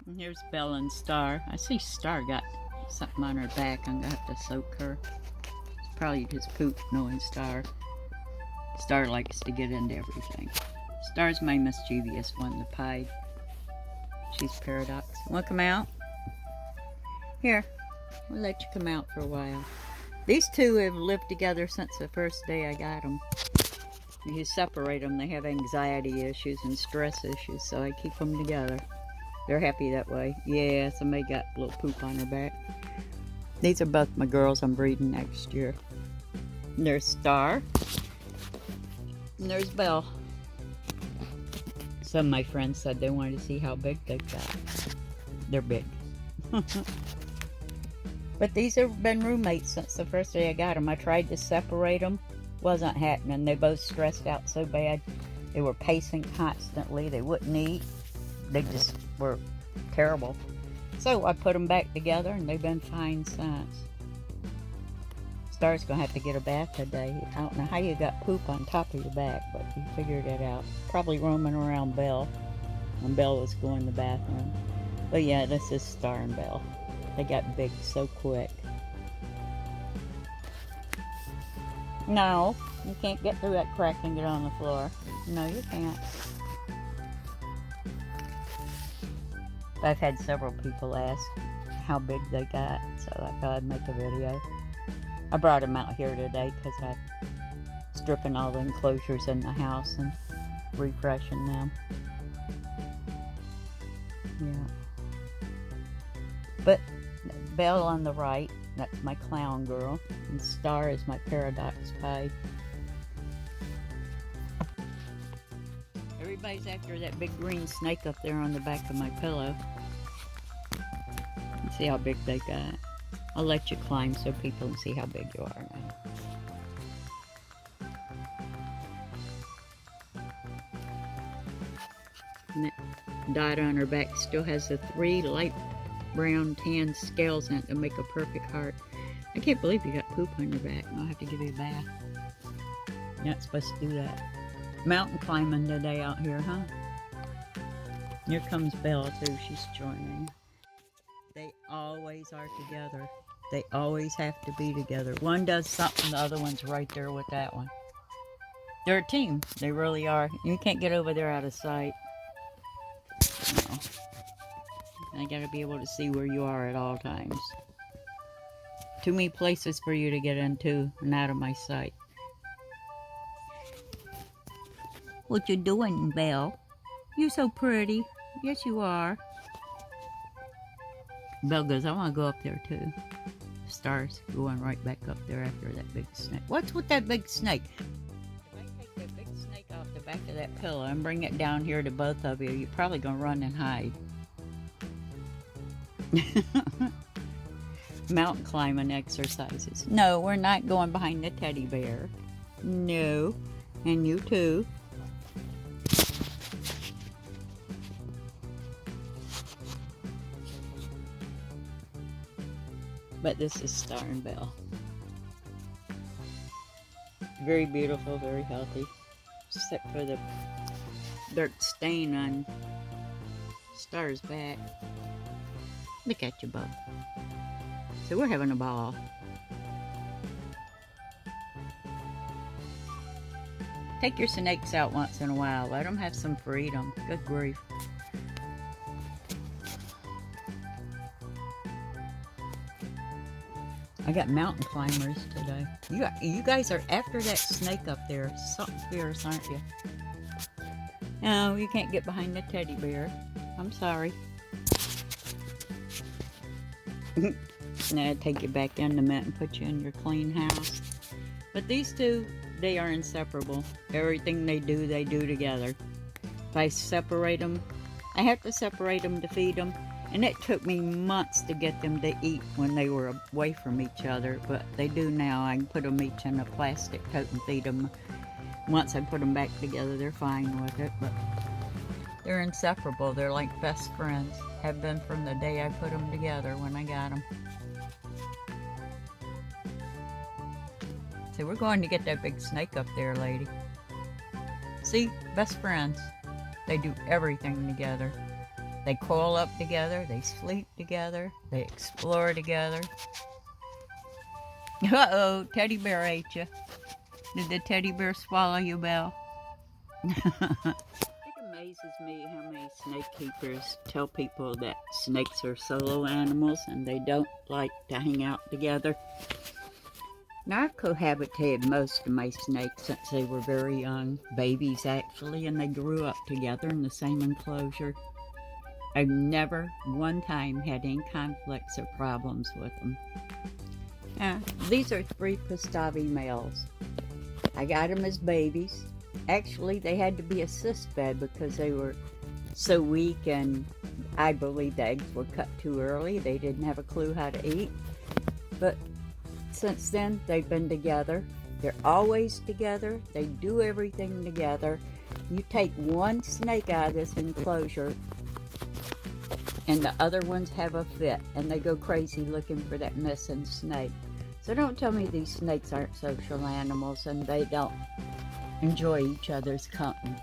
And here's Belle and Star. I see Star got something on her back. I'm gonna have to soak her. It's probably just poop, knowing Star. Star likes to get into everything. Star's my mischievous one, the pied. She's paradox. Wanna come out? Here, we'll let you come out for a while. These two have lived together since the first day I got them. You separate them, they have anxiety issues and stress issues, so I keep them together. They're happy that way. Yeah, somebody got a little poop on her back. These are both my girls I'm breeding next year. And there's Star. And there's Belle. Some of my friends said they wanted to see how big they got. They're big. But these have been roommates since the first day I got them. I tried to separate them. Wasn't happening. They both stressed out so bad. They were pacing constantly. They wouldn't eat. They just were terrible. So I put them back together and they've been fine since. Star's gonna have to get a bath today. I don't know how you got poop on top of your back, but you figured it out. Probably roaming around Belle when Belle was going to the bathroom. But yeah, this is Star and Belle. They got big so quick. No, you can't get through that crack and get on the floor. No, you can't. I've had several people ask how big they got, so I thought I'd make a video. I brought them out here today because I'm stripping all the enclosures in the house and refreshing them. Yeah. But Belle on the right, that's my clown girl, and Star is my paradox pie. Everybody's after that big green snake up there on the back of my pillow. Let's see how big they got. I'll let you climb so people can see how big you are now. And that dot on her back still has the 3 light brown tan scales in it to make a perfect heart. I can't believe you got poop on your back. I'll have to give you a bath. You're not supposed to do that. Mountain climbing today out here, huh? Here comes Belle too. She's joining. They always are together. They always have to be together. One does something, the other one's right there with that one. They're a team. They really are. You can't get over there out of sight. No. I gotta be able to see where you are at all times. Too many places for you to get into and out of my sight. What you doing, Belle? You're so pretty. Yes, you are. Belle goes, I want to go up there too. Star's going right back up there after that big snake. What's with that big snake? If I take that big snake off the back of that pillow and bring it down here to both of you, you're probably going to run and hide. Mountain climbing exercises. No, we're not going behind the teddy bear. No. And you too. But this is Star and Belle. Very beautiful, very healthy. Except for the dirt stain on Star's back. Look at you both. So we're having a ball. Take your snakes out once in a while. Let them have some freedom. Good grief. I got mountain climbers today. You guys are after that snake up there. Something fierce, aren't you? No, you can't get behind the teddy bear. I'm sorry. Now I'll take you back in a minute and put you in your clean house. But these two, they are inseparable. Everything they do together. If I separate them, I have to separate them to feed them. And it took me months to get them to eat when they were away from each other. But they do now. I can put them each in a plastic tote and feed them. Once I put them back together, they're fine with it. But they're inseparable. They're like best friends. Have been from the day I put them together when I got them. So we're going to get that big snake up there, lady. See? Best friends. They do everything together. They coil up together, they sleep together, they explore together. Uh-oh, teddy bear ate you. Did the teddy bear swallow you, Belle? It amazes me how many snake keepers tell people that snakes are solo animals and they don't like to hang out together. Now, I've cohabitated most of my snakes since they were very young, babies actually, and they grew up together in the same enclosure. I've never one time had any conflicts or problems with them. These are 3 Pustavi males. I got them as babies. Actually, they had to be assist fed because they were so weak, and I believe the eggs were cut too early. They didn't have a clue how to eat. But since then, they've been together. They're always together. They do everything together. You take one snake out of this enclosure, and the other ones have a fit, and they go crazy looking for that missing snake. So don't tell me these snakes aren't social animals and they don't enjoy each other's company.